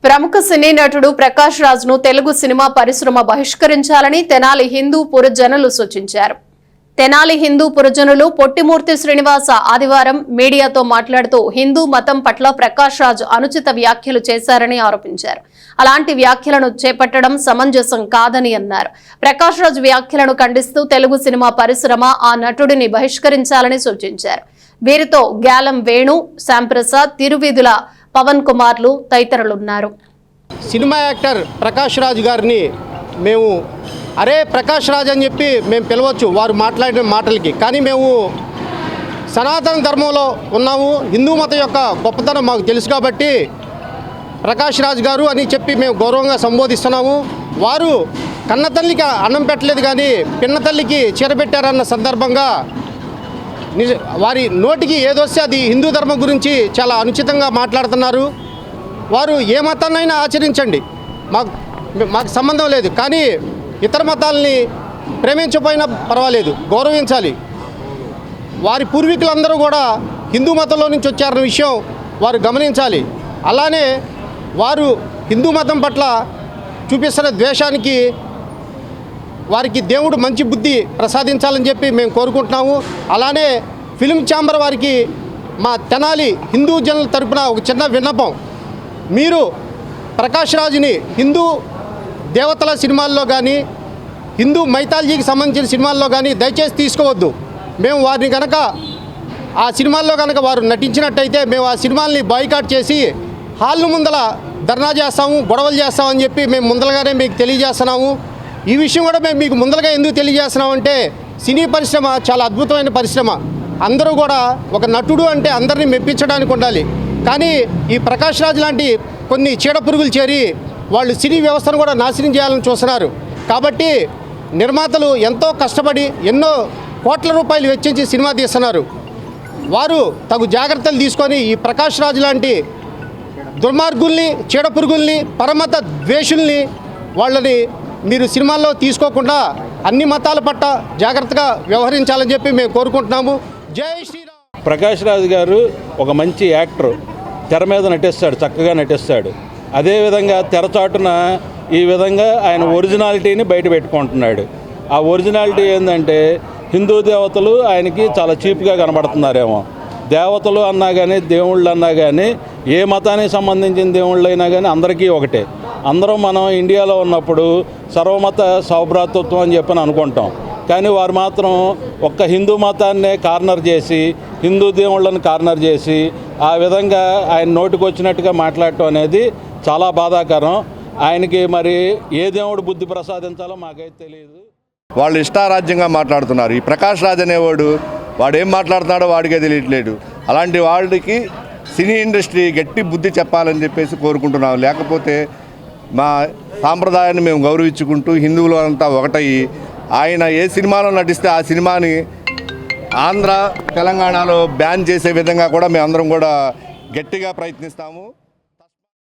ప్రముఖ సినీ నటుడు ప్రకాష్ రాజ్ ను తెలుగు సినిమా పరిశ్రమ బహిష్కరించాలని తెనాలి హిందూ పురజనులు సూచించారు. తెనాలి హిందూ పురజనులు పొట్టిమూర్తి శ్రీనివాస ఆదివారం మీడియాతో మాట్లాడుతూ హిందూ మతం పట్ల ప్రకాష్ రాజ్ అనుచిత వ్యాఖ్యలు చేశారని ఆరోపించారు. అలాంటి వ్యాఖ్యలను చేపట్టడం సమంజసం కాదని అన్నారు. ప్రకాష్ రాజ్ వ్యాఖ్యలను ఖండిస్తూ తెలుగు సినిమా పరిశ్రమ ఆ నటుడిని బహిష్కరించాలని సూచించారు. వీరితో గ్యాలం వేణు, శ్యాంప్రసాద్, తిరువీధుల పవన్ కుమార్లు తదితరులున్నారు. సినిమా యాక్టర్ ప్రకాష్ రాజ్ గారిని మేము అరే ప్రకాష్ రాజ్ అని చెప్పి మేము పిలవచ్చు వారు మాట్లాడిన మాటలకి. కానీ మేము సనాతన ధర్మంలో ఉన్నాము, హిందూ మతం యొక్క గొప్పతనం మాకు తెలుసు కాబట్టి ప్రకాష్ రాజ్ గారు అని చెప్పి మేము గౌరవంగా సంబోధిస్తున్నాము. వారు కన్న తల్లికి అన్నం పెట్టలేదు కానీ పిన్న తల్లికి చీర పెట్టారన్న సందర్భంగా వారి నోటికి ఏదొస్తే అది హిందూ ధర్మం గురించి చాలా అనుచితంగా మాట్లాడుతున్నారు. వారు ఏ మతాన్నైనా ఆచరించండి, మాకు సంబంధం లేదు. కానీ ఇతర మతాలని ప్రేమించకపోయినా పర్వాలేదు, గౌరవించాలి. వారి పూర్వీకులందరూ కూడా హిందూ మతంలో నుంచి వచ్చారన్న విషయం వారు గమనించాలి. అలానే వారు హిందూ మతం పట్ల చూపిస్తున్న ద్వేషానికి వారికి దేవుడు మంచి బుద్ధి ప్రసాదించాలని చెప్పి మేము కోరుకుంటున్నాము. అలానే ఫిల్మ్ ఛాంబర్ వారికి మా తెనాలి హిందూ జనుల తరపున ఒక చిన్న విన్నపం, మీరు ప్రకాష్ రాజ్ని హిందూ దేవతల సినిమాల్లో కానీ హిందూ మైథాలజీకి సంబంధించిన సినిమాల్లో కానీ దయచేసి తీసుకోవద్దు. మేము వారిని కనుక ఆ సినిమాల్లో కనుక వారు నటించినట్టయితే మేము ఆ సినిమాల్ని బాయ్కాట్ చేసి హాల్ ముందల ధర్నా చేస్తాము, గొడవలు చేస్తామని చెప్పి మేము ముందరగానే మీకు తెలియజేస్తున్నాము. ఈ విషయం కూడా మేము మీకు ముందరగా ఎందుకు తెలియజేస్తున్నామంటే సినీ పరిశ్రమ చాలా అద్భుతమైన పరిశ్రమ. అందరూ కూడా ఒక నటుడు అంటే అందరినీ మెప్పించడానికి ఉండాలి. కానీ ఈ ప్రకాష్ రాజ్ లాంటి కొన్ని చీడపురుగులు చేరి వాళ్ళు సినీ వ్యవస్థను కూడా నాశనం చేయాలని చూస్తున్నారు. కాబట్టి నిర్మాతలు ఎంతో కష్టపడి ఎన్నో కోట్ల రూపాయలు వెచ్చించి సినిమా తీస్తున్నారు. వారు తగు జాగ్రత్తలు తీసుకొని ఈ ప్రకాష్ రాజ్ లాంటి దుర్మార్గుల్ని, చీడపురుగుల్ని, పరమత ద్వేషుల్ని వాళ్ళని మీరు సినిమాల్లో తీసుకోకుండా అన్ని మతాల పట్ల జాగ్రత్తగా వ్యవహరించాలని చెప్పి మేము కోరుకుంటున్నాము. జై శ్రీరామ్. ప్రకాష్ రాజ్ గారు ఒక మంచి యాక్టర్, తెర మీద నటిస్తాడు, చక్కగా నటిస్తాడు. అదేవిధంగా తెరచాటున ఈ విధంగా ఆయన ఒరిజినాలిటీని బయట పెట్టుకుంటున్నాడు. ఆ ఒరిజినాలిటీ ఏంటంటే హిందూ దేవతలు ఆయనకి చాలా చీప్గా కనబడుతున్నారేమో. దేవతలు అన్నా కానీ దేవుళ్ళు అన్నా కానీ ఏ మతానికి సంబంధించిన దేవుళ్ళు అయినా కానీ అందరికీ ఒకటే. అందరం మనం ఇండియాలో ఉన్నప్పుడు సర్వమత సౌభ్రాతృత్వం అని చెప్పని అనుకుంటాం. కానీ వారు మాత్రం ఒక్క హిందూ మతాన్నే కార్నర్ చేసి, హిందూ దేవుళ్ళని కార్నర్ చేసి ఆ విధంగా ఆయన నోటికి వచ్చినట్టుగా మాట్లాడటం అనేది చాలా బాధాకరం. ఆయనకి మరి ఏ దేవుడు బుద్ధి ప్రసాదించాలో మాకైతే తెలియదు. వాళ్ళు ఇష్టారాజ్యంగా మాట్లాడుతున్నారు. ఈ ప్రకాష్ రాజ్ అనేవాడు వాడు ఏం మాట్లాడుతున్నాడో వాడికే తెలియట్లేదు. అలాంటి వాళ్ళకి సినీ ఇండస్ట్రీ గట్టి బుద్ధి చెప్పాలని చెప్పేసి కోరుకుంటున్నాం. లేకపోతే మా సాంప్రదాయాన్ని మేము గౌరవించుకుంటూ హిందువులు అంతా ఒకటయ్యి ఆయన ఏ సినిమాలో నటిస్తే ఆ సినిమాని ఆంధ్ర, తెలంగాణలో బ్యాన్ చేసే విధంగా కూడా మేమందరం కూడా గట్టిగా ప్రయత్నిస్తాము.